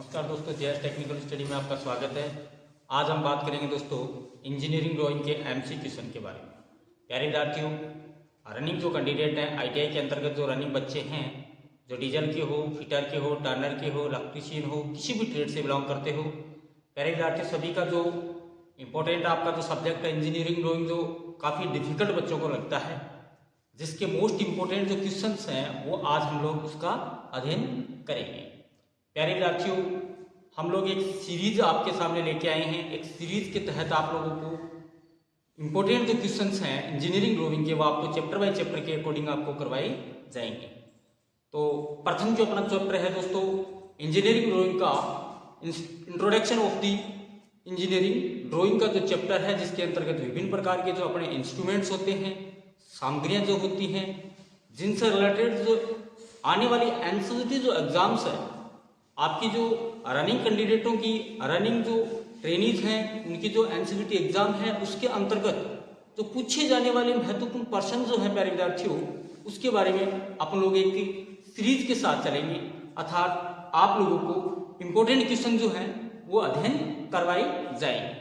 नमस्कार दोस्तों, JS technical study में आपका स्वागत है। आज हम बात करेंगे दोस्तों इंजीनियरिंग ड्राइंग के एमसी क्वेश्चन के बारे में। प्यारे विद्यार्थियों, रनिंग जो कैंडिडेट हैं आईटीआई के अंतर्गत जो रनिंग बच्चे हैं, जो डीजल के हो, फिटर के हो, टर्नर के हो, इलेक्ट्रीशियन हो, किसी भी ट्रेड से बिलोंग करते हो, प्यारे विद्यार्थी सभी का जो इम्पोर्टेंट आपका जो सब्जेक्ट है इंजीनियरिंग ड्राइंग, जो काफ़ी डिफिकल्ट बच्चों को लगता है, जिसके मोस्ट इम्पोर्टेंट जो क्वेश्चंस हैं वो आज हम लोग उसका अध्ययन करेंगे। प्यारे विद्यार्थियों, हम लोग एक सीरीज आपके सामने लेके आए हैं। एक सीरीज के तहत आप लोगों को इम्पोर्टेंट जो क्वेश्चंस हैं इंजीनियरिंग ड्राइंग के वो आपको चैप्टर बाय चैप्टर के अकॉर्डिंग आपको करवाए जाएंगे। तो प्रथम जो अपना चैप्टर है दोस्तों इंजीनियरिंग ड्राइंग का introduction of the engineering drawing का जो चैप्टर है, जिसके अंतर्गत विभिन्न प्रकार के जो अपने इंस्ट्रूमेंट्स होते हैं, सामग्रियां जो होती हैं, जिनसे रिलेटेड जो आने वाली एनसीईआरटी जो एग्जाम्स है, आपकी जो रनिंग कैंडिडेटों की रनिंग जो ट्रेनीज हैं उनकी जो एनसीईआरटी एग्जाम है, उसके अंतर्गत जो पूछे जाने वाले महत्वपूर्ण प्रश्न जो है प्यारे विद्यार्थियों, उसके बारे में अपन लोग एक सीरीज के साथ चलेंगे। अर्थात आप लोगों को इम्पोर्टेंट क्वेश्चन जो है वो अध्ययन करवाए जाएंगे।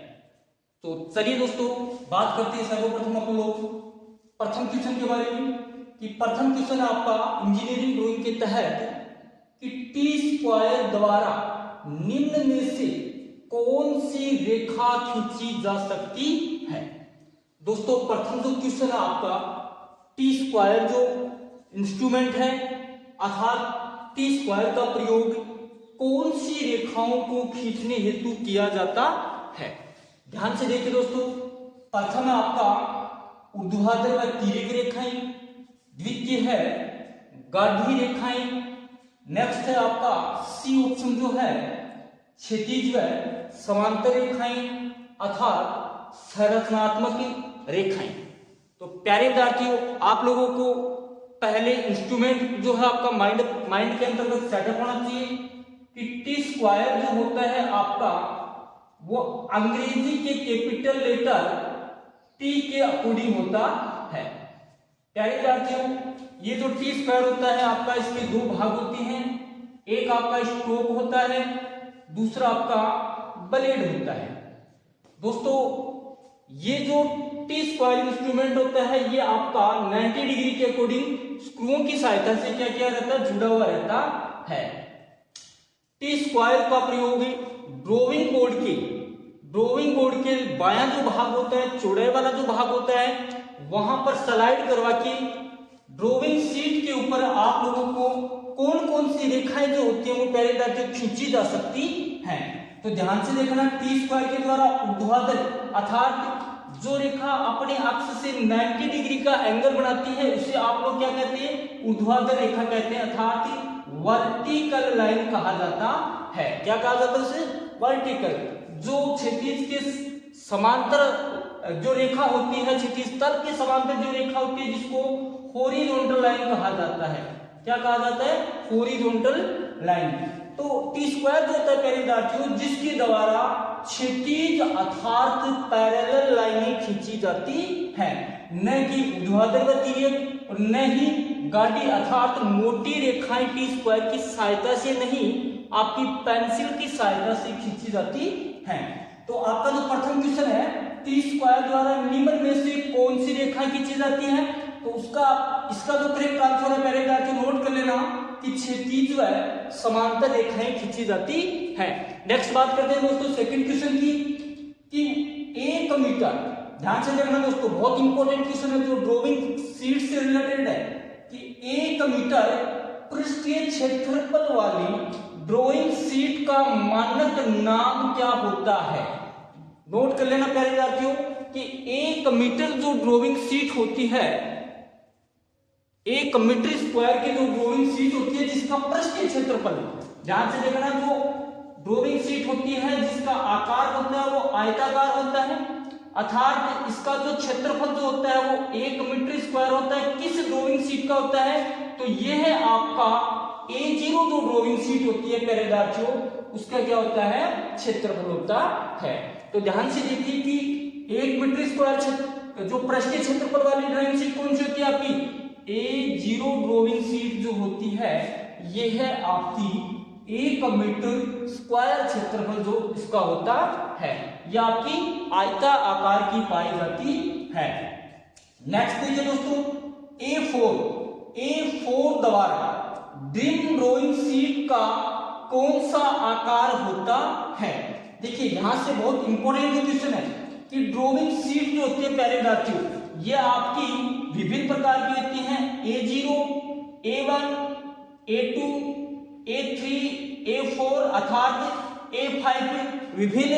तो चलिए दोस्तों बात करते हैं सर्वप्रथम अपन लोग प्रथम क्वेश्चन के बारे में कि प्रथम क्वेश्चन आपका इंजीनियरिंग ड्राइंग के तहत कि टी स्क्वायर द्वारा निम्न में से कौन सी रेखा खींची जा सकती है। दोस्तों प्रथम जो क्वेश्चन है आपका टी स्क्वायर जो इंस्ट्रूमेंट है, अर्थात टी स्क्वायर का प्रयोग कौन सी रेखाओं को खींचने हेतु किया जाता है। ध्यान से देखिए दोस्तों, प्रथम है आपका ऊर्ध्वाधर व तिर्यक रेखाएं, द्वितीय है गाढ़ी रेखाएं, नेक्स्ट है आपका सी ऑप्शन जो है क्षैतिज व समांतर रेखाएं अर्थात संरचनात्मक रेखाएं। तो प्यारे विद्यार्थियों, आप लोगों को पहले इंस्ट्रूमेंट जो है आपका माइंड के अंतर्गत सेटअप होना चाहिए कि टी स्क्वायर जो होता है आपका वो अंग्रेजी के कैपिटल लेटर टी के अकॉर्डिंग होता है। प्यारे विद्यार्थियों, ये जो टी स्क्वायर होता है आपका, इसमें दो भाग होते हैं। एक आपका स्ट्रोक होता है, दूसरा आपका ब्लेड होता है। दोस्तों ये जो टी स्क्वायर इंस्ट्रूमेंट होता है ये आपका 90 डिग्री के अकॉर्डिंग स्क्रूओं की सहायता से क्या किया रहता है, जुड़ा हुआ रहता है। टी स्क्वायर का प्रयोग ड्राइंग बोर्ड के बायां जो भाग होता है, चौड़ाई वाला जो भाग होता है, वहां पर स्लाइड करवा के ड्राइंग शीट के ऊपर आप लोगों को कौन कौन सी रेखाएं जो होती हैं वो पहले तक खींची जा सकती हैं। तो ध्यान से देखना, टी स्क्वायर के द्वारा ऊर्ध्वाधर अर्थात जो रेखा अपने अक्ष से 90 डिग्री का एंगल बनाती है उसे आप लोग क्या कहते हैं, ऊर्ध्वाधर रेखा कहते हैं, अर्थात वर्टिकल लाइन कहा जाता है। क्या कहा जाता है उसे, वर्टिकल। जो क्षैतिज के समांतर जो रेखा होती है, क्षैतिज तल के समांतर जो रेखा होती है, जिसको हॉरिजॉन्टल लाइन कहा जाता है। क्या कहा जाता है, हॉरिजॉन्टल लाइन। तो टी स्क्वायर जो होता है प्यारे विद्यार्थियों, जिसके द्वारा क्षैतिज अर्थात पैरेलल लाइनें खींची जाती हैं, न कि ऊर्ध्वाधर व तिर्यक और न ही गाढ़ी अर्थात मोटी रेखाएं टी स्क्वायर की सहायता से नहीं, आपकी पेंसिल की सहायता से खींची जाती हैं। तो आपका जो प्रथम क्वेश्चन है टी स्क्वायर द्वारा निम्न में से कौन सी रेखाएं खींची जाती हैं, तो इसका जो करेक्ट आंसर है मेरे विद्यार्थी नोट कर लेना कि क्षैतिज व समांतर रेखाएं खींची जाती हैं। नेक्स्ट बात करते हैं दोस्तों सेकंड क्वेश्चन की कि 1 मीटर, ध्यान से देखना दोस्तों, बहुत इंपॉर्टेंट क्वेश्चन है जो ड्राइंग शीट से रिलेटेड है कि 1 मीटर पृष्ठीय क्षेत्रफल वाली ड्राइंग शीट का मानक नाम क्या होता है। नोट कर लेना प्यारे विद्यार्थियों कि 1 मीटर जो ड्राइंग शीट होती है, 1 मीटर स्क्वायर की जो ड्राइंग शीट होती है जिसका पृष्ठीय क्षेत्रफल, ध्यान से देखना, जो ड्राइंग शीट होती है जिसका आकार होता है वो आयताकार होता है, अर्थात इसका जो क्षेत्रफल जो होता है वो 1 मीटर स्क्वायर होता है। किस ड्राइंग शीट का होता है, तो ये है आपका A0 जो ड्राइंग शीट होती है प्यारे विद्यार्थियों, उसका क्या होता है, क्षेत्रफल होता है। तो ध्यान से देखिए कि 1 मीटर स्क्वायर जो पृष्ठीय क्षेत्रफल वाली ड्राइंग शीट कौन सी होती है आपकी, A0 ड्राइंग शीट जो होती है ये है आपकी 1 मीटर स्क्वायर क्षेत्रफल जो इसका होता है, यह आपकी आयता आकार की पाई जाती है। नेक्स्ट देखिए दोस्तों, A4 द्वारा ड्रीम ड्राइंग शीट का कौन सा आकार होता है। देखिए यहां से बहुत इंपॉर्टेंट क्वेश्चन है कि ड्राइंग शीट जो होती है प्यारे विद्यार्थियों, ये आपकी विभिन्न प्रकार की होती हैं। A0, A1, A2, A3, A4 अर्थात A5 विभिन्न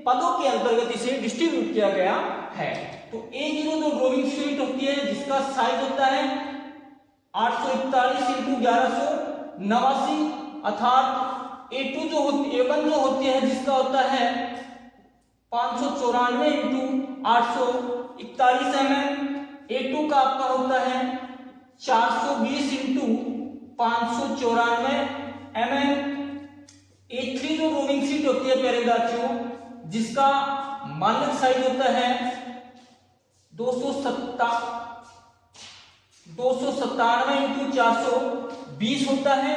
पदों के अंतर्गत इसे डिस्ट्रीब्यूट किया गया है। तो A0 जो ड्राइंग शीट होती है जिसका साइज होता है 841 × 1189 अर्थात A1 जो होती है जिसका होता है 594 × 841 mm। A2 का आपका होता है 420 × 594 mm। A3 जो ड्राइंग शीट होती है प्यारे विद्यार्थियों, जिसका मानक साइज होता है 297 × 420 होता है,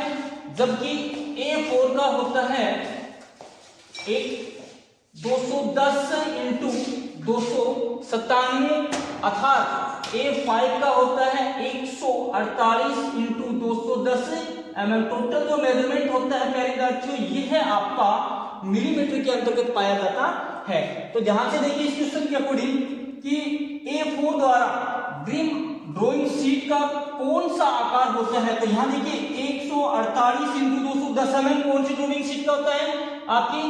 जबकि A4 का होता है 210 × 297 अर्थात A5 का होता है 148 × 210 mm। टोटल जो मेजरमेंट होता है प्यारे विद्यार्थियों, यह है आपका मिलीमीटर के अंतर्गत पाया जाता है। तो जहां से देखिए इस क्वेश्चन के अकॉर्डिंग कि A4 द्वारा ड्रीम ड्राइंग शीट का कौन सा आकार होता है, तो यहां देखिए 148 × 210 mm कौन सी ड्राइंग शीट का होता है, आपकी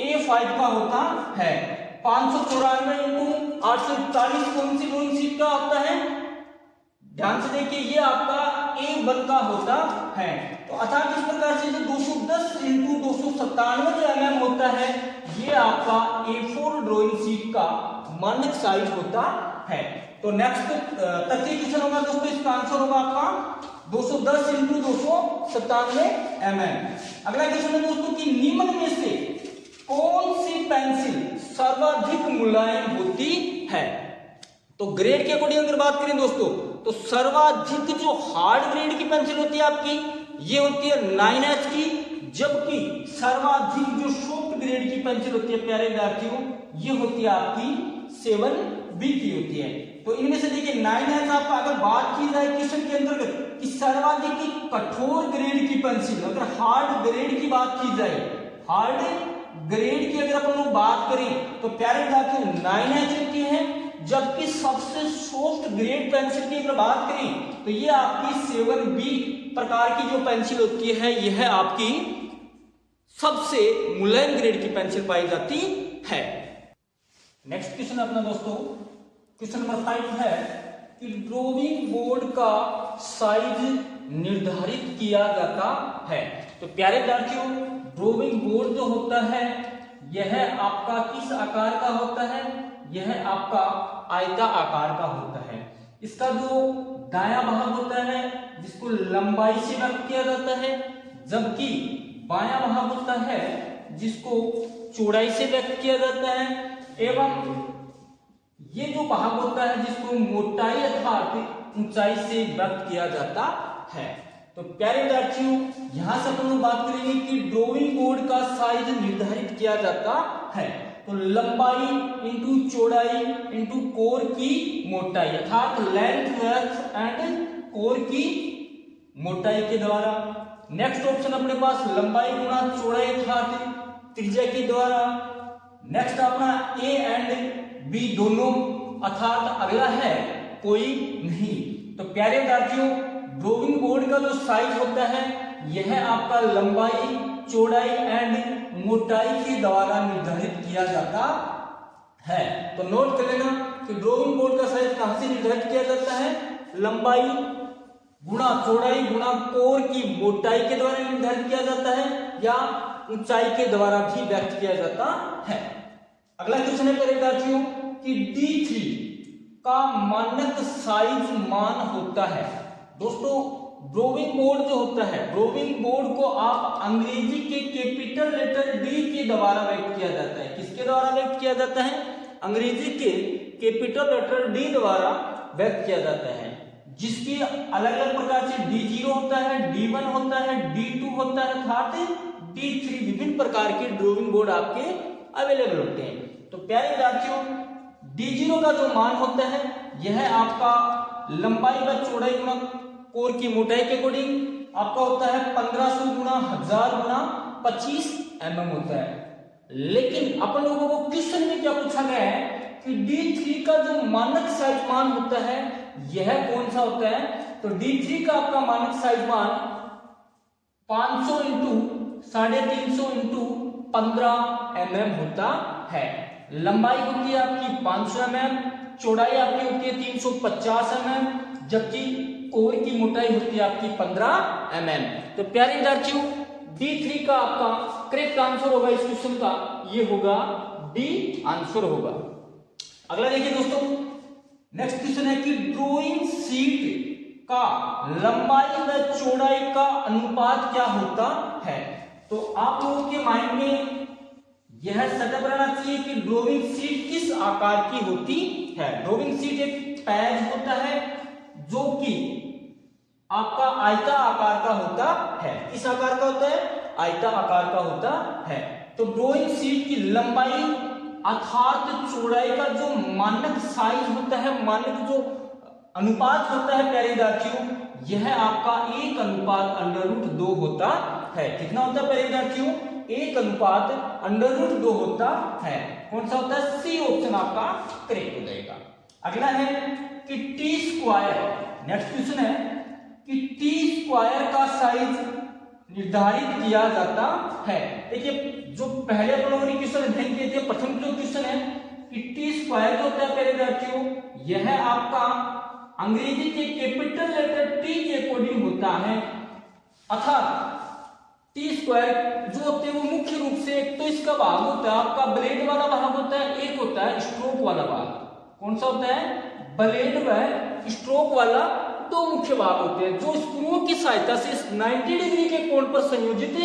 A5 का होता है। 594 × 841 कौन सी ड्राइंग शीट का होता है, ध्यान से देखिए ये आपका A1 का होता है। तो अर्थात इस प्रकार से जो 210 × 297 mm होता है, ये आपका A4 ड्राइंग शीट का मानक साइज होता है। तो नेक्स्ट तृतीय क्वेश्चन होगा दोस्तों, इसका आंसर होगा आपका 210 × 297 mm। अगला क्वेश्चन है दोस्तों कि निम्न में से कौन सी पेंसिल सर्वाधिक मुलायम होती है। तो ग्रेड के अकॉर्डिंग अगर बात करें दोस्तों, तो सर्वाधिक जो हार्ड ग्रेड की पेंसिल होती है आपकी, ये होती है 9H की, जबकि सर्वाधिक जो सॉफ्ट ग्रेड की पेंसिल होती है प्यारे विद्यार्थियों, ये होती है आपकी 7B की होती है। तो इनमें से देखिए 9H आपका अगर बात की जाए क्वेश्चन के अंतर्गत कि सर्वाधिक कठोर ग्रेड की पेंसिल, अगर हार्ड ग्रेड की बात की जाए, हार्ड ग्रेड की अगर अपन लोग बात करें तो प्यारे विद्यार्थियों 9H होती है, जबकि सबसे सॉफ्ट ग्रेड पेंसिल की अगर बात करें तो ये आपकी 7B प्रकार की जो पेंसिल होती है, यह आपकी सबसे मुलायम ग्रेड की पेंसिल पाई जाती है। नेक्स्ट क्वेश्चन अपना दोस्तों, क्वेश्चन नंबर 5 है कि ड्राइंग बोर्ड का साइज निर्धारित किया जाता है। तो प्यारे विद्यार्थियों, ड्राइंग बोर्ड जो होता है यह आपका किस आकार का होता है, यह आपका आयता आकार का होता है। इसका जो दायां भाग होता है जिसको लंबाई से व्यक्त किया जाता है, जबकि बायां भाग होता है जिसको चौड़ाई से व्यक्त किया जाता है, एवं ये जो भाग होता है जिसको मोटाई अर्थात ऊंचाई से व्यक्त किया जाता है। तो प्यारे विद्यार्थियों, यहां से अपन लोग बात करेंगे कि ड्राइंग बोर्ड का साइज निर्धारित किया जाता है। तो लंबाई इंटू चौड़ाई इंटू कोर की मोटाई अर्थात लेंथ विड्थ एंड कोर की मोटाई के द्वारा। नेक्स्ट ऑप्शन अपने पास लंबाई गुणा चौड़ाई अर्थात त्रिज्या के द्वारा। नेक्स्ट अपना ए एंड बी दोनों अर्थात अगला है कोई नहीं। तो प्यारे विद्यार्थियों, ड्राइंग बोर्ड का जो साइज होता है यह आपका लंबाई चौड़ाई एंड मोटाई के द्वारा निर्धारित किया जाता है। तो नोट कर लेना कि ड्राइंग बोर्ड का साइज कहां से निर्धारित किया जाता है, लंबाई गुणा चौड़ाई गुणा कोर की मोटाई के द्वारा निर्धारित किया जाता है या ऊंचाई के द्वारा भी व्यक्त किया जाता है। अगला क्वेश्चन है विद्यार्थियों कि D3 का मानक साइज मान होता है। दोस्तों, ड्राइंग बोर्ड जो होता है, ड्राइंग बोर्ड को आप अंग्रेजी के कैपिटल लेटर D के द्वारा व्यक्त किया जाता है। किसके द्वारा व्यक्त किया जाता है, अंग्रेजी के कैपिटल लेटर D द्वारा व्यक्त किया जाता है, जिसकी अलग अलग प्रकार से D0 होता है, D1 होता है, D2 होता है अर्थात D3 विभिन्न प्रकार के ड्राइंग बोर्ड आपके अवेलेबल होते हैं। तो प्यारे विद्यार्थियों, D0 का जो मान होता है यह आपका लंबाई व चौड़ाई गुणा कोर की मोटाई के अकॉर्डिंग आपका होता है 1500 गुणा 1000 गुणा 25 mm होता है। लेकिन अपन लोगों को क्वेश्चन में क्या पूछा गया है कि D3 का जो मानक साइज मान होता है यह कौन सा होता है। तो D3 का आपका मानक साइज मान 500 इंटू 350 इंटू 15 mm होता है। लंबाई होती है आपकी 500 mm, चौड़ाई आपकी होती है 350 mm, जबकि कोर की मोटाई होती है आपकी 15 mm। तो प्यारे विद्यार्थियों, D3 का आपका करेक्ट आंसर होगा इस क्वेश्चन का, ये होगा डी आंसर होगा। अगला देखिए दोस्तों, नेक्स्ट क्वेश्चन है कि ड्राइंग शीट का लंबाई व चौड़ाई का अनुपात क्या होता है। तो आप लोगों के माइंड में यह सेटअप रहना चाहिए कि ड्राइंग शीट किस आकार की होती है। ड्राइंग शीट एक पेज होता है जो कि आपका आयता आकार का होता है। किस आकार का होता है? आयता आकार का होता है। तो ड्राइंग शीट की लंबाई अर्थात चौड़ाई का जो मानक साइज होता है, मानक जो अनुपात होता है प्यारे विद्यार्थियों, यह आपका 1:√2 होता है। कितना होता है प्यारे विद्यार्थियों? 1:√2 होता है। कौन सा होता है? सी ऑप्शन आपका करेक्ट हो जाएगा। अगला है कि टी स्क्वायर, नेक्स्ट क्वेश्चन है कि टी स्क्वायर का साइज निर्धारित किया जाता है। देखिए, जो पहले अपन लोगों ने क्वेश्चन अध्ययन किए थे, प्रथम जो क्वेश्चन है कि टी स्क्वायर जो होता है प्यारे विद्यार्थियों, यह आपका अंग्रेजी के कैपिटल लेटर टी के अकॉर्डिंग होता है। अर्थात टी स्क्वायर जो होते हैं वो मुख्य रूप से एक तो इसका भाग होता है आपका ब्लेड वाला भाग होता है, एक होता है स्ट्रोक वाला भाग। कौन सा होता है? ब्लेड व स्ट्रोक वाला दो मुख्य भाग होते हैं जो स्क्रूओं की सहायता से 90 डिग्री के कोण पर संयोजित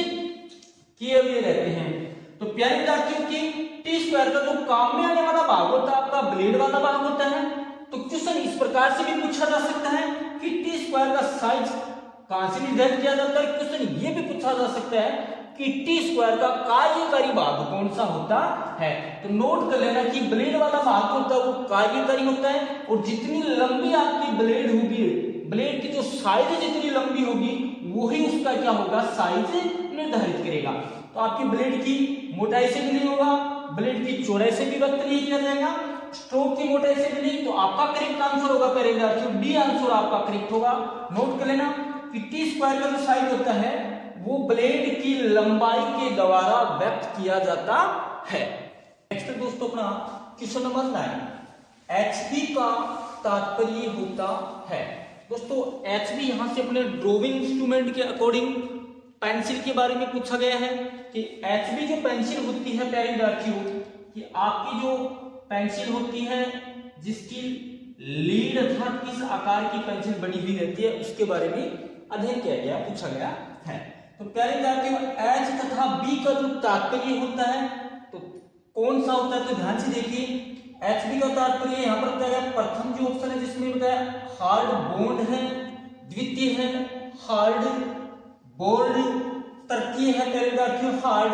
किए हुए रहते हैं। तो प्यारे विद्यार्थियों की टी स्क्वायर का जो काम में आने वाला भाग होता है आपका ब्लेड वाला भाग होता है। तो क्वेश्चन इस प्रकार से भी पूछा जा सकता है कि टी स्क्वायर का साइज कहां से निर्धारित किया जाता है। क्वेश्चन ये भी पूछा जा सकता है कि टी स्क्वायर का कार्यकारी भाग कौन सा होता है। तो नोट कर लेना कि ब्लेड वाला भाग होता है वो कार्यकारी होता है, और जितनी लंबी आपकी ब्लेड होगी, ब्लेड की जो साइज जितनी लंबी होगी वही उसका क्या होगा? साइज निर्धारित करेगा। तो आपकी ब्लेड की मोटाई से भी नहीं होगा, ब्लेड की चौड़ाई से भी व्यक्त नहीं किया जाएगा, स्ट्रोक की मोटाई से भी नहीं। तो आपका करेक्ट आंसर होगा प्यारे विद्यार्थियों, डी आंसर आपका करेक्ट होगा। नोट कर लेना कि टी स्क्वायर का जो साइज होता है वो ब्लेड की लंबाई के द्वारा व्यक्त किया जाता है। नेक्स्ट दोस्तों अपना क्वेश्चन नंबर 9, एचबी का तात्पर्य होता है। दोस्तों एचबी यहां से अपने ड्राइंग इंस्ट्रूमेंट के अकॉर्डिंग पेंसिल के बारे में पूछा गया है कि एचबी जो पेंसिल होती है प्यारे विद्यार्थियों, कि आपकी जो पेंसिल होती है जिसकी लीड अर्थात किस आकार की पेंसिल बनी हुई रहती है उसके बारे में अध्ययन किया गया, पूछा गया है। तो प्यारे विद्यार्थियों, एच तथा बी का जो तात्पर्य होता है तो कौन सा होता है? तो ध्यान से देखिए, एच बी का तात्पर्य यहाँ पर बताया प्रथम जो ऑप्शन है जिसमें बताया हार्ड बॉन्ड है, द्वितीय है हार्ड बोल्ड, तृतीय है प्यारे विद्यार्थियों हार्ड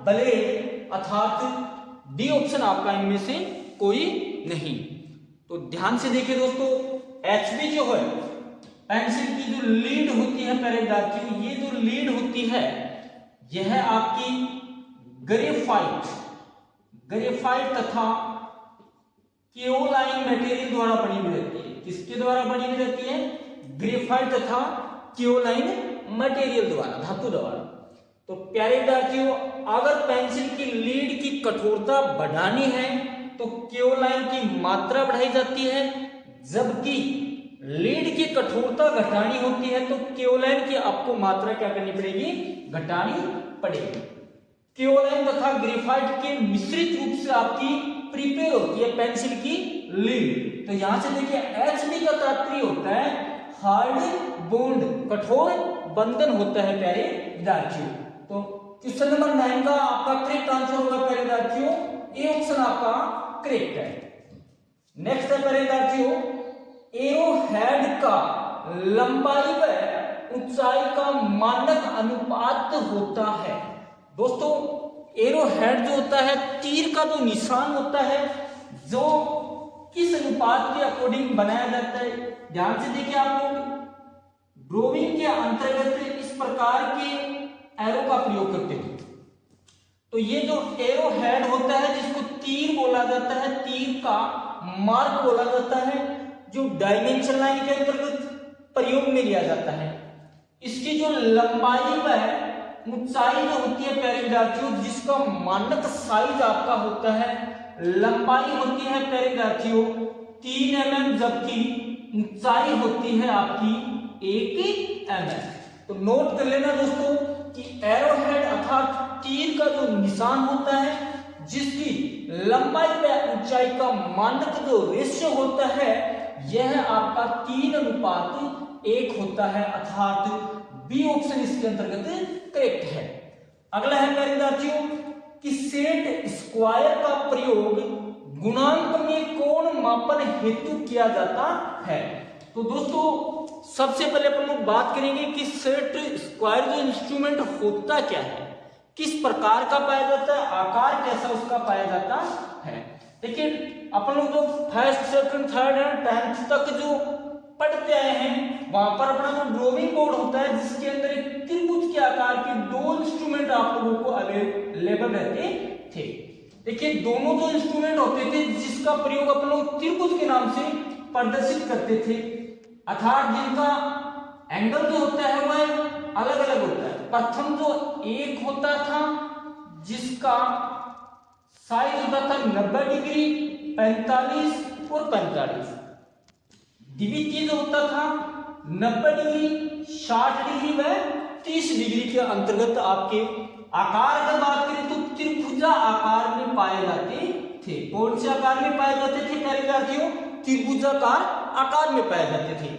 ब्लेड, अर्थात डी ऑप्शन आपका इनमें से कोई नहीं। तो ध्यान से देखिए दोस्तों, एचबी जो है पेंसिल की जो लीड होती है प्यारे विद्यार्थियों, ये जो लीड होती है यह आपकी ग्रेफाइट तथा केओलाइन मटेरियल द्वारा बनी हुई रहती है। किसके द्वारा बनी हुई रहती है? ग्रेफाइट तथा केओलाइन मटेरियल द्वारा, धातु द्वारा। तो प्यारे विद्यार्थियों, अगर पेंसिल की लीड की कठोरता बढ़ानी है तो केओलाइन की मात्रा बढ़ाई जाती है, जबकि लीड की कठोरता घटानी होती है तो केओलाइन की आपको मात्रा क्या करनी पड़ेगी? घटानी पड़ेगी। केओलाइन तथा ग्रेफाइट के मिश्रित रूप से आपकी प्रिपेयर होती है पेंसिल की लीड। तो यहां से देखिए एचबी का तात्पर्य होता है हार्ड बॉन्ड, कठोर बंधन होता है प्यारे विद्यार्थियों। तो क्वेश्चन नंबर 9 का आपका करेक्ट आंसर होगा प्यारे विद्यार्थियों, ए ऑप्शन आपका करेक्ट है। नेक्स्ट है प्यारे विद्यार्थियों, एरो हेड का लंबाई व ऊंचाई का मानक अनुपात होता है। दोस्तों एरो हेड जो होता है, तीर का जो निशान होता है, जो किस अनुपात के अकॉर्डिंग बनाया जाता है, ध्यान से देखिए आप लोग। ड्राइंग के अंतर्गत इस प्रकार के एरो का प्रयोग करते हैं। तो ये जो एरो हेड होता है, जिसको तीर बोला जाता है, तीर का मार्क बोला जाता है, जो डायमेंशन लाइन के अंतर्गत प्रयोग में लिया जाता है। इसकी जो लंबाई व ऊंचाई जो होती है प्यारे विद्यार्थियों, जिसका मानक साइज आपका होता है, लंबाई होती है प्यारे विद्यार्थियों 3 mm, जबकि ऊंचाई होती है आपकी 1 mm। तो नोट कर लेना दोस्तों कि एरो हेड अर्थात तीर का जो निशान होता है, जिसकी लंबाई व ऊंचाई का मानक जो रेशियो होता है, यह आपका 3:1 होता है, अर्थात बी ऑप्शन इसके अंतर्गत करेक्ट है। अगला है मेरे विद्यार्थियों कि सेट स्क्वायर का प्रयोग गुणांक में कोण मापन हेतु किया जाता है। तो दोस्तों सबसे पहले अपन लोग बात करेंगे कि सेट स्क्वायर जो इंस्ट्रूमेंट होता क्या है, किस प्रकार का पाया जाता है, आकार कैसा उसका पाया जाता है। देखिए अपन लोग जो first second third and 10th तक जो पढ़ते आए हैं, वहां पर अपना जो ड्राइंग बोर्ड होता है, जिसके अंदर एक त्रिभुज के आकार के 2 इंस्ट्रूमेंट आप लोगों को अवेलेबल रहते थे। देखिए दोनों जो इंस्ट्रूमेंट होते थे, जिसका प्रयोग अपन लोग त्रिभुज के नाम से प्रदर्शित करते थे, अर्थात जिनका एंगल जो होता है वह अलग अलग होता है। प्रथम जो एक होता था, जिसका साइज होता था 90 डिग्री, 45 और 45। द्वितीय जो होता था 90 डिग्री, 60 डिग्री व 30 डिग्री के अंतर्गत आपके आकार अगर बात करें तो त्रिभुजा आकार में पाए जाते थे। कौन से आकार में पाए जाते थे प्यारे विद्यार्थियों? त्रिभुजाकार आकार में पाए जाते थे।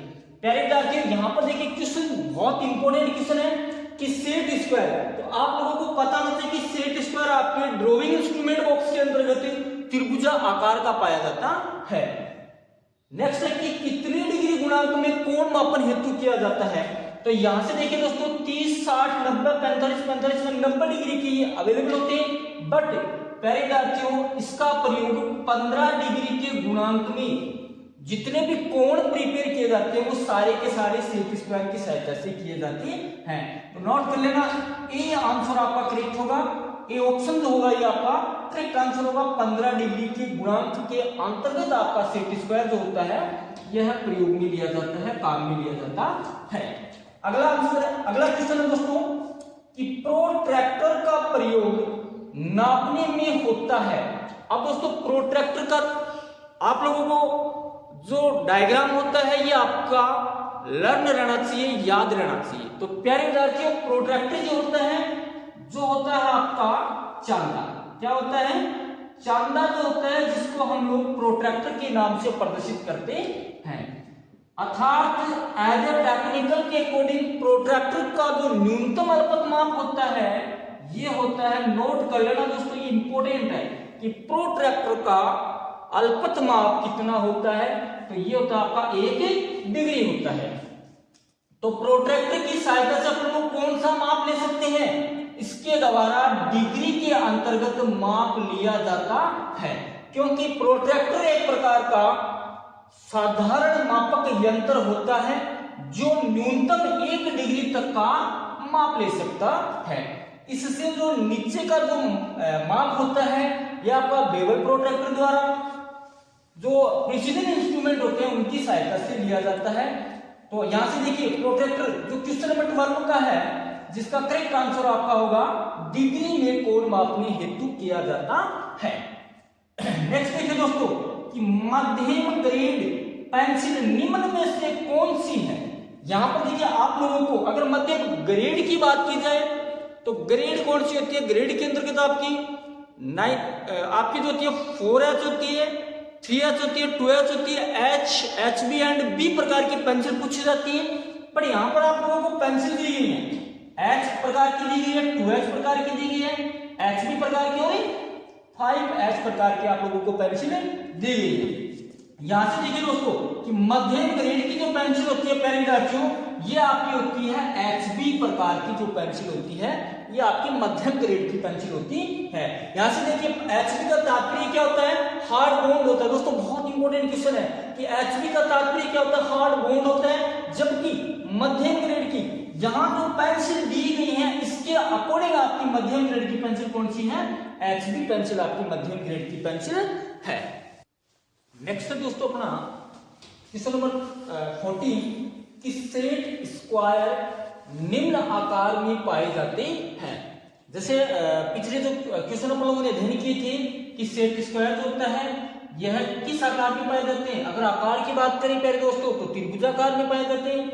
प्यारे विद्यार्थियों यहाँ पर देखिए क्वेश्चन बहुत इंपॉर्टेंट क्वेश्चन है कि सेट स्क्वायर। तो आप लोगों को पता होना चाहिए कि सेट स्क्वायर आपके ड्राइंग इंस्ट्रूमेंट बॉक्स के अंतर्गत त्रिभुजा आकार का पाया जाता है। नेक्स्ट है कि कितने डिग्री गुणांक में कोण मापन हेतु किया जाता है। तो यहां से देखिए दोस्तों 30, 60, 90, 45, 45 में 90 डिग्री के ये अवेलेबल होते हैं। बट प्यारे विद्यार्थियों इसका प्रयोग 15 डिग्री के गुणांक में जितने भी कोण प्रिपेयर किए जाते हैं वो सारे के सारे सेट स्क्वायर की सहायता से किए जाते हैं। तो नोट कर लेना, ए आंसर आपका करेक्ट होगा। ए ऑप्शन जो होगा ये आपका करेक्ट आंसर होगा। 15 डिग्री के गुणांक के अंतर्गत आपका सेट स्क्वायर जो होता है यह प्रयोग में लिया जाता है, काम में लिया जाता है। अगला आंसर, अगला क्वेश्चन है दोस्तों कि प्रोट्रैक्टर का प्रयोग नापने में होता है। अब दोस्तों प्रोट्रैक्टर का आप लोगों को जो डायग्राम होता है ये आपका लर्न रहना चाहिए, याद रहना चाहिए। तो प्यारे विद्यार्थियों प्रोट्रैक्टर जो होता है आपका चांदा। क्या होता है? चांदा जो होता है, जिसको हम लोग प्रोट्रैक्टर के नाम से प्रदर्शित करते हैं। अर्थात एज ए टेक्निकल के अकॉर्डिंग प्रोट्रैक्टर का जो न्यूनतम अल्पतमाप होता है ये होता है, नोट कर लेना दोस्तों ये इंपॉर्टेंट है कि प्रोट्रैक्टर का अल्पतमाप कितना होता है। तो ये होता है आपका 1 डिग्री होता है। तो प्रोट्रैक्टर की सहायता से अपन लोग कौन सा माप ले सकते हैं? इसके द्वारा डिग्री के अंतर्गत माप लिया जाता है, क्योंकि प्रोट्रैक्टर एक प्रकार का साधारण मापक यंत्र होता है जो न्यूनतम 1 डिग्री तक का माप ले सकता है। इससे जो नीचे का जो माप होता है यह आपका बेवल प्रोट्रैक्टर द्वारा, जो प्रिसीजन इंस्ट्रूमेंट होते हैं उनकी सहायता से लिया जाता है। तो यहां से देखिए प्रोट्रैक्टर जो क्वेश्चन नंबर 12 का है, जिसका करेक्ट आंसर आपका होगा डिग्री में कोण मापने हेतु किया जाता है। नेक्स्ट देखिए दोस्तों कि मध्यम ग्रेड पेंसिल निम्न में से कौन सी है। यहां पर देखिए आप लोगों को अगर मध्यम ग्रेड की बात की जाए तो ग्रेड कौन सी होती है? ग्रेड के अंतर्गत आपकी आपकी जो होती है 4H होती है, 3H होती है, 2H होती है, H, HB एंड B प्रकार की पेंसिल पूछी जाती है। पर यहां पर आप लोगों को पेंसिल दी गई है, H प्रकार की दी गई है, 2H प्रकार की दी गई है, HB प्रकार की और 5H प्रकार की आप लोगों को पेंसिल दी गई है। यहां से देखिए दोस्तों कि मध्यम ग्रेड की जो पेंसिल होती है प्यारे विद्यार्थियों, ये आपकी होती है HB प्रकार की जो पेंसिल होती है, ये आपकी मध्यम ग्रेड की पेंसिल होती है। यहां से देखिए HB का तात्पर्य क्या होता है, हार्ड बॉन्ड होता है। दोस्तों बहुत इंपॉर्टेंट क्वेश्चन है कि HB का तात्पर्य क्या होता है, हार्ड बॉन्ड होता है। जबकि मध्यम ग्रेड की जहां जो पेंसिल दी गई है इसके अकॉर्डिंग आपकी मध्यम ग्रेड की पेंसिल कौन सी है, HB पेंसिल आपकी मध्यम ग्रेड की पेंसिल है। नेक्स्ट है दोस्तों अपना क्वेश्चन नंबर 14 कि सेट स्क्वायर निम्न आकार में पाए जाते हैं। जैसे पिछले जो क्वेश्चन अपन लोगों ने अध्ययन किए थे कि सेट स्क्वायर जो होता है यह किस आकार में पाए जाते हैं। अगर आकार की बात करें प्यारे दोस्तों तो त्रिभुजाकार में पाए जाते हैं।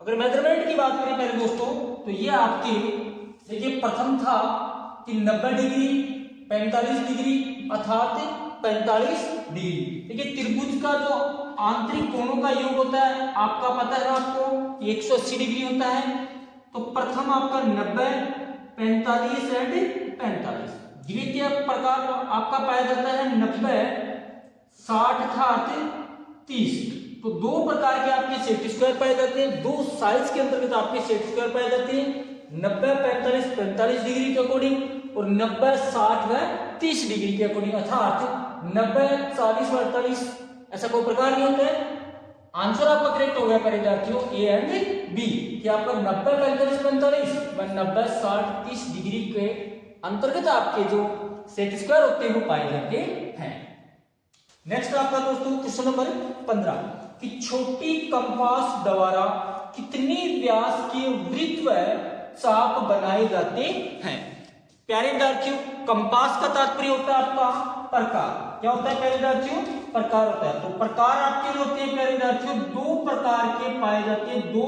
अगर मेजरमेंट की बात करें प्यारे दोस्तों तो ये आपके देखिए प्रथम था कि 90 डिग्री 45 डिग्री अर्थात 45 डिग्री। देखिए त्रिभुज का जो आंतरिक कोणों का योग होता है आपका पता है आपको 180 डिग्री होता है। तो प्रथम आपका 90 45 एंड 45। द्वितीय प्रकार आपका पाया जाता है 90 60 था 30। तो दो प्रकार के आपके सेट स्क्वायर पाए जाते हैं, दो साइज के अंतर्गत आपके सेट स्क्वायर पाए जाते हैं, 90 45 45 डिग्री के अकॉर्डिंग और 90 60 व 30 डिग्री के अकॉर्डिंग, अर्थात 90 40 48 ऐसा कोई प्रकार नहीं होता है। आंसर आपका करेक्ट हो गया मेरे विद्यार्थियों ए एंड बी कि आपका 90 45 45 व 90 60 30 डिग्री के अंतर्गत आपके जो सेट स्क्वायर होते हैं वो पाए जाते हैं। नेक्स्ट आपका दोस्तों क्वेश्चन नंबर 15 कि छोटी कंपास द्वारा कितनी व्यास के वृत्त व चाप बनाए जाते हैं। प्यारे विद्यार्थियों कंपास का तात्पर्य होता है आपका प्रकार। क्या होता है प्यारे विद्यार्थियों, प्रकार होता है। तो प्रकार आपके जो होते हैं प्यारे विद्यार्थियों दो प्रकार के पाए जाते हैं, दो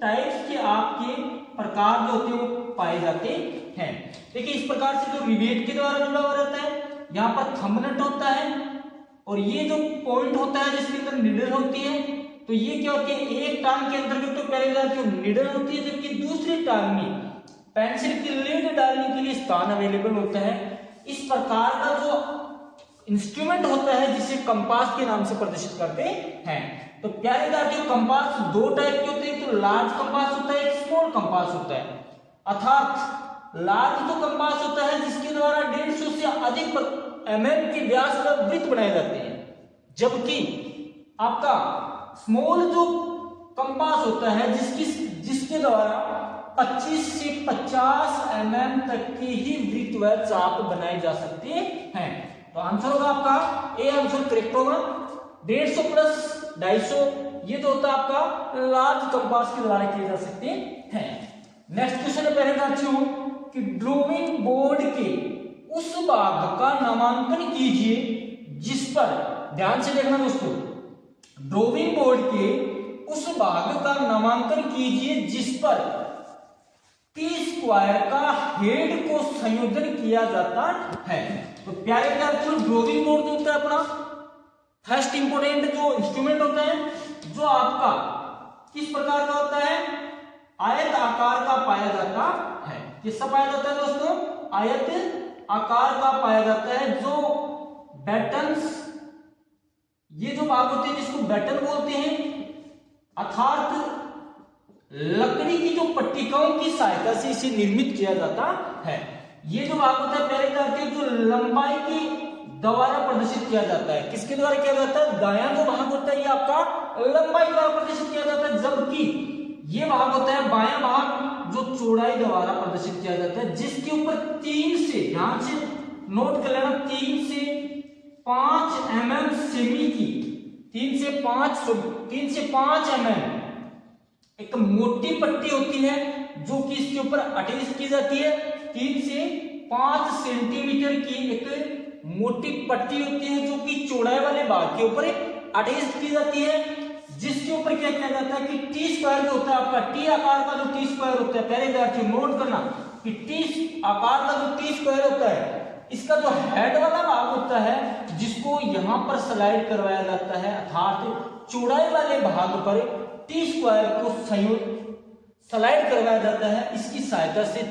टाइप्स के आपके प्रकार जो होते हैं वो पाए जाते हैं। देखिए इस प्रकार से जो रिवेट के द्वारा जुड़ा हुआ रहता है, यहाँ पर थंब नट होता है और ये जो पॉइंट होता है जिसके अंदर निडल होती है। तो ये क्या होती है, एक टांग के अंतर्गत तो प्यारे विद्यार्थियों निडल होती है, जबकि दूसरी टांग में पेंसिल की लीड डालने के लिए स्थान अवेलेबल होता है। इस प्रकार का जो इंस्ट्रूमेंट होता है जिसे कंपास के नाम से प्रदर्शित करते हैं। तो प्यारे विद्यार्थियों कंपास दो टाइप के होते हैं, तो लार्ज कंपास होता है, एक स्मॉल कंपास होता है। अर्थात लार्ज जो कंपास होता है जिसके द्वारा 150 से अधिक mm के व्यास का वृत्त बनाए जाते हैं, जबकि आपका स्मॉल जो कंपास होता है जिसके द्वारा 25 से 50 mm तक के ही वृत्त व चाप बनाए जा सकते हैं। तो आंसर होगा आपका ए आंसर करेक्ट होगा। 150 प्लस 250 ये तो होता है आपका लार्ज कंपास के द्वारा किए जा सकते हैं। नेक्स्ट क्वेश्चन है पहले साथियों कि ड्राइंग बोर्ड के उस भाग का नामांकन कीजिए जिस पर, ध्यान से देखना दोस्तों, ड्राइंग बोर्ड के उस भाग का नामांकन कीजिए जिस पर टी स्क्वायर का हेड को संयोजन किया जाता है। तो प्यारे विद्यार्थियों ड्राइंग बोर्ड जो होता है अपना फर्स्ट इंपोर्टेंट जो इंस्ट्रूमेंट होता है जो आपका किस प्रकार का होता है, आयत आकार का पाया जाता है। किसका पाया जाता है दोस्तों, आयत आकार का पाया जाता है। जो बैटन्स, ये जो भाग होते हैं जिसको बैटन बोलते हैं, अर्थात लकड़ी की जो पट्टिकाओं की सहायता से इसे निर्मित किया जाता है। ये जो भाग होता है प्यारे विद्यार्थियों जो लंबाई के द्वारा प्रदर्शित किया जाता है। किसके द्वारा किया जाता है, दायां जो भाग होता है ये आपका लंबाई द्वारा प्रदर्शित किया जाता है, जबकि ये भाग होता है बायां भाग जो चौड़ाई द्वारा प्रदर्शित किया जाता है, जिसके ऊपर 3 से, ध्यान से नोट कर लेना, 3 से 5 mm सेमी की 3 से 5 mm एक मोटी पट्टी होती है जो कि इसके ऊपर अटैच की जाती है। 3 से 5 सेंटीमीटर की एक मोटी पट्टी होती है जो कि चौड़ाई वाले भाग के ऊपर अटैच की जाती है, जिसके ऊपर क्या किया जाता है कि टी स्क्वायर जो होता है आपका, टी आकार का जो टी स्क्वायर होता है, पहले विद्यार्थी नोट करना कि टी आकार का जो टी स्क्वायर होता है इसका जो हेड वाला भाग होता है जिसको यहां पर स्लाइड करवाया जाता है, अर्थात चौड़ाई वाले भाग पर टी स्क्वायर को स्लाइड करवाया जाता है। इसकी सहायता से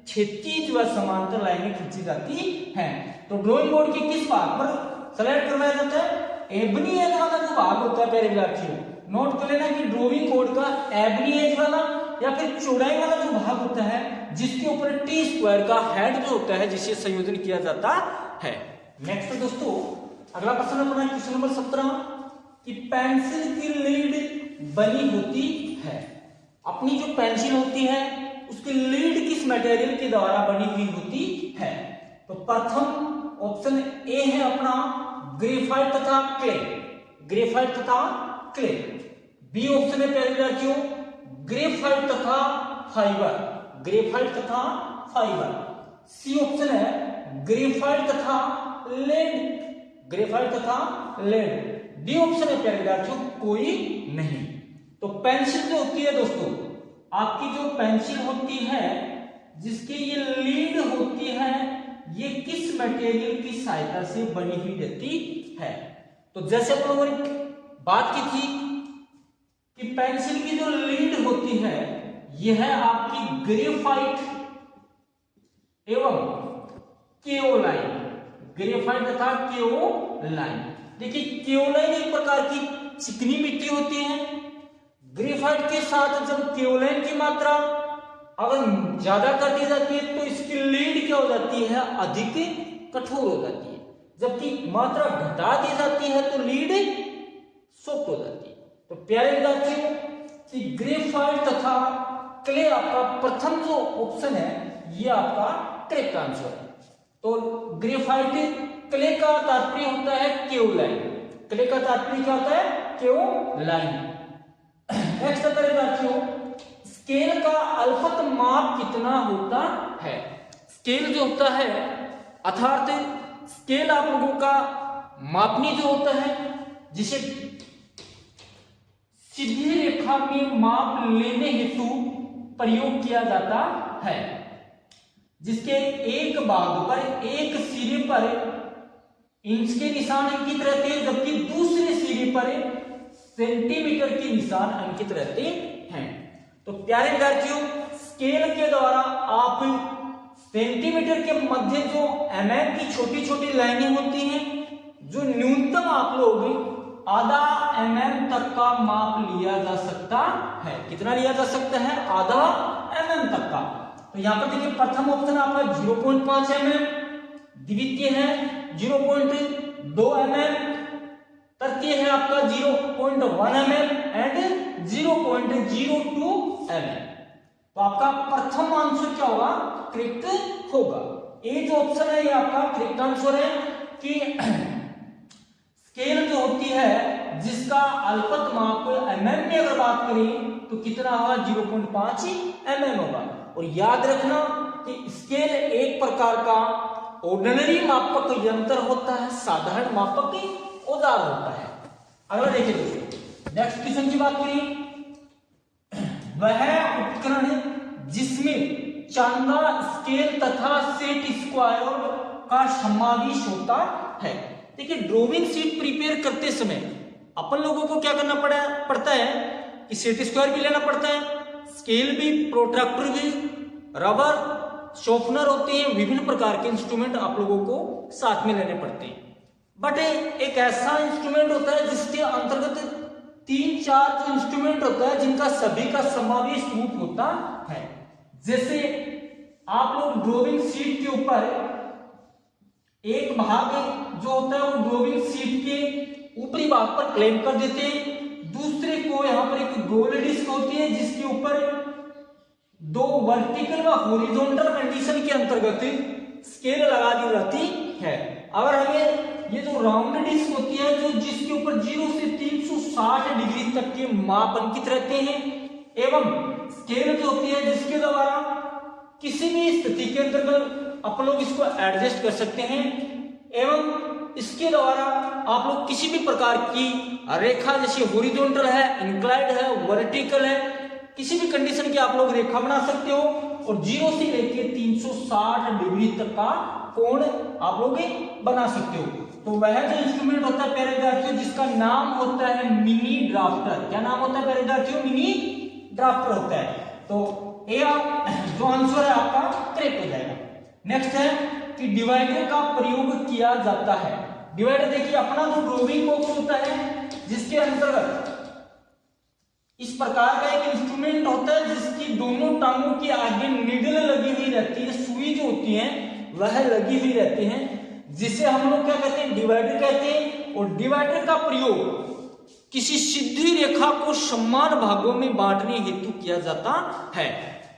क्षैतिज व समांतर लाइनें खींची जाती हैं। तो ड्राइंग बोर्ड के किस भाग पर स्लाइड करवाया जाता है, एबनी एज वाला जो भाग होता है प्यारे विद्यार्थियों, नोट कर लेना कि ड्राइंग बोर्ड का एबनी एज वाला या फिर चौड़ाई वाला जो भाग होता है जिसके ऊपर टी स्क्वायर का हेड जो होता है जिसे संयोजन किया जाता है। नेक्स्ट दोस्तों अगला प्रश्न अपना क्वेश्चन नंबर 17 कि पेंसिल की लीड बनी होती है। अपनी जो पेंसिल होती है उसकी लीड किस मटेरियल के द्वारा बनी हुई होती है? तो प्रथम ऑप्शन ए है अपना ग्रेफाइट तथा क्ले, ग्रेफाइट तथा क्ले। बी ऑप्शन है प्यारे विद्यार्थियों ग्रेफाइट तथा फाइबर, ग्रेफाइट तथा फाइबर। सी ऑप्शन है ग्रेफाइट तथा लेड, ग्रेफाइट तथा लेड। डी ऑप्शन है प्यारे विद्यार्थियों कोई नहीं। तो पेंसिल जो होती है दोस्तों, आपकी जो पेंसिल होती है जिसकी ये लीड होती है ये किस मटेरियल की सहायता से बनी हुई रहती है? तो जैसे हम लोगों ने बात की थी कि पेंसिल की जो लीड होती है यह है आपकी ग्रेफाइट एवं केओलाइन, ग्रेफाइट तथा केओलाइन। देखिए केओलाइन एक प्रकार की चिकनी मिट्टी होती है। ग्रेफाइट के साथ जब केओलाइन की मात्रा अगर ज्यादा कर दी जाती है तो इसकी लीड क्या हो जाती है? अधिक कठोर हो जाती है। जबकि मात्रा घटा दी जाती है तो लीड सॉफ्ट हो जाती है। तो प्यारे विद्यार्थियों कि ग्रेफाइट तथा क्ले आपका प्रथम जो ऑप्शन है ये आपका करेक्ट आंसर है। तो ग्रेफाइट क्ले का तात्पर्य होता है केओलाइन, क्ले का तात्पर्य क्या होता है? केओलाइन। नेक्स्ट विद्यार्थियों स्केल का अल्पत माप कितना होता है? स्केल जो होता है अर्थात स्केल आप लोगों का मापनी जो होता है जिसे सीधी रेखा में माप लेने हेतु प्रयोग किया जाता है, जिसके एक भाग पर एक सिरे पर इंच के निशान अंकित रहते हैं जबकि दूसरे सिरे पर सेंटीमीटर के निशान अंकित रहते हैं। तो प्यारे विद्यार्थियों स्केल के द्वारा आप सेंटीमीटर के मध्य जो एमएम की छोटी छोटी लाइनें होती हैं जो न्यूनतम आप लोग आधा एमएम तक का माप लिया जा सकता है। कितना लिया जा सकता है? आधा एमएम तक का। तो यहां पर देखिए प्रथम ऑप्शन आपका 0.5 एमएम, द्वितीय है 0.2 एमएम, तृतीय है आपका 0.1 एमएम एंड 0.02 एमएम। तो आपका प्रथम आंसर क्या होगा? करेक्ट होगा। ए जो ऑप्शन है ये आपका करेक्ट आंसर है कि स्केल जो होती है जिसका अल्पत माप एमएम में अगर बात करें तो कितना होगा? 0.5 एमएम होगा। और याद रखना कि स्केल एक प्रकार का ऑर्डिनरी मापक यंत्र होता है, साधारण मापक औजार होता है। अगला देखिए दोस्तों नेक्स्ट क्वेश्चन की बात करें, वह उपकरण जिसमें चांदा स्केल तथा सेट स्क्वायर का समावेश होता है। देखिए ड्राइंग शीट प्रिपेयर करते समय अपन लोगों को क्या करना पड़ता है कि सेट स्क्वायर भी लेना पड़ता है, स्केल भी, प्रोट्रैक्टर भी, रबर, शॉर्पनर होते हैं, विभिन्न प्रकार के इंस्ट्रूमेंट आप लोगों को साथ में लेने पड़ते हैं। बट एक ऐसा इंस्ट्रूमेंट होता है जिसके अंतर्गत 3-4 जो इंस्ट्रूमेंट होता है जिनका सभी का समावेश रूप होता है। जैसे आप लोग ड्राइंग शीट के ऊपर एक भाग जो होता है वो ड्राइंग शीट के ऊपरी भाग पर क्लेम कर देते हैं, दूसरे को यहाँ पर एक गोल डिस्क होती है जिसके ऊपर 2 वर्टिकल व हॉरिजॉन्टल कंडीशन के अंतर्गत स्केल लगा दी जाती है। अगर हमें ये जो राउंड डिस्क होती है जो जिसके ऊपर 0 से 360 डिग्री तक के माप अंकित रहते हैं एवं स्केल जो होती है जिसके द्वारा किसी भी स्थिति के अंतर्गत आप लोग इसको एडजस्ट कर सकते हैं एवं इसके द्वारा आप लोग किसी भी प्रकार की रेखा जैसे हॉरिजॉन्टल है, इंक्लाइंड है, वर्टिकल है, किसी भी कंडीशन की आप लोग रेखा बना सकते हो और 0 से लेके 360 डिग्री तक का कोण आप लोग बना सकते हो। तो वह जो इंस्ट्रूमेंट होता है प्यारे विद्यार्थियों जिसका नाम होता है मिनी ड्राफ्टर। क्या नाम होता है प्यारे विद्यार्थियों? मिनी ड्राफ्टर होता है। तो ये आप जो आंसर है आपका करेक्ट हो जाएगा। नेक्स्ट है कि डिवाइडर का प्रयोग किया जाता है। डिवाइडर देखिए अपना जो ड्रॉइंग बॉक्स होता है जिसके अंतर्गत इस प्रकार का एक इंस्ट्रूमेंट होता है जिसकी दोनों टांगों की आगे नीडल लगी हुई रहती है, सुई जो होती है वह लगी हुई रहती है, जिसे हम लोग क्या कहते हैं, डिवाइडर कहते हैं। और डिवाइडर का प्रयोग किसी सीधी रेखा को समान भागों में बांटने हेतु किया जाता है।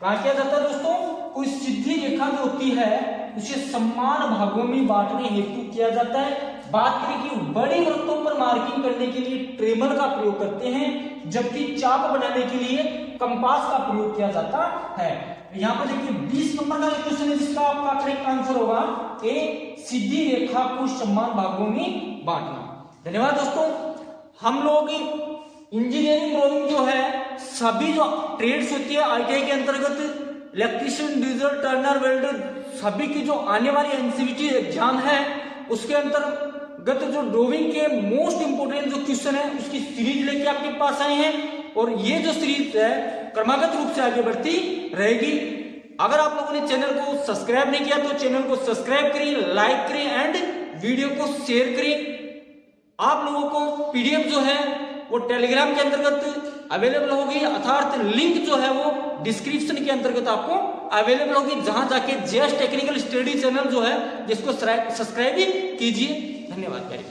कहां किया जाता है दोस्तों, कोई सीधी रेखा जो होती है उसे समान भागों में बांटने हेतु किया जाता है। बात करें कि बड़े वृत्तों पर मार्किंग करने के लिए ट्रेमल का प्रयोग करते हैं, जबकि चाप बनाने के लिए कंपास का प्रयोग किया जाता है। यहाँ पर देखिए 20 नंबर का क्वेश्चन है जिसका आपका करेक्ट आंसर होगा ए, सीधी रेखा को समान भागों में बांटना। धन्यवाद दोस्तों। हम लोग इंजीनियरिंग ड्राइंग जो है सभी जो ट्रेड्स होती है आईटीआई के अंतर्गत इलेक्ट्रीशियन, डीजल, टर्नर, वेल्डर, सभी की जो आने वाली एनसीवीटी एग्जाम है उसके अंतर्गत जो ड्राइंग के मोस्ट इंपोर्टेंट जो क्वेश्चन है उसकी सीरीज लेके आपके पास आए हैं। और ये जो सीरीज है क्रमागत रूप से आगे बढ़ती रहेगी। अगर आप लोगों ने चैनल को सब्सक्राइब नहीं किया तो चैनल को सब्सक्राइब करें, लाइक करें एंड वीडियो को शेयर करें। आप लोगों को पीडीएफ जो है वो टेलीग्राम के अंतर्गत अवेलेबल होगी, अर्थात लिंक जो है वो डिस्क्रिप्शन के अंतर्गत आपको अवेलेबल होगी, जहां जाके जेएस टेक्निकल स्टडी चैनल जो है जिसको सब्सक्राइब कीजिए। धन्यवाद।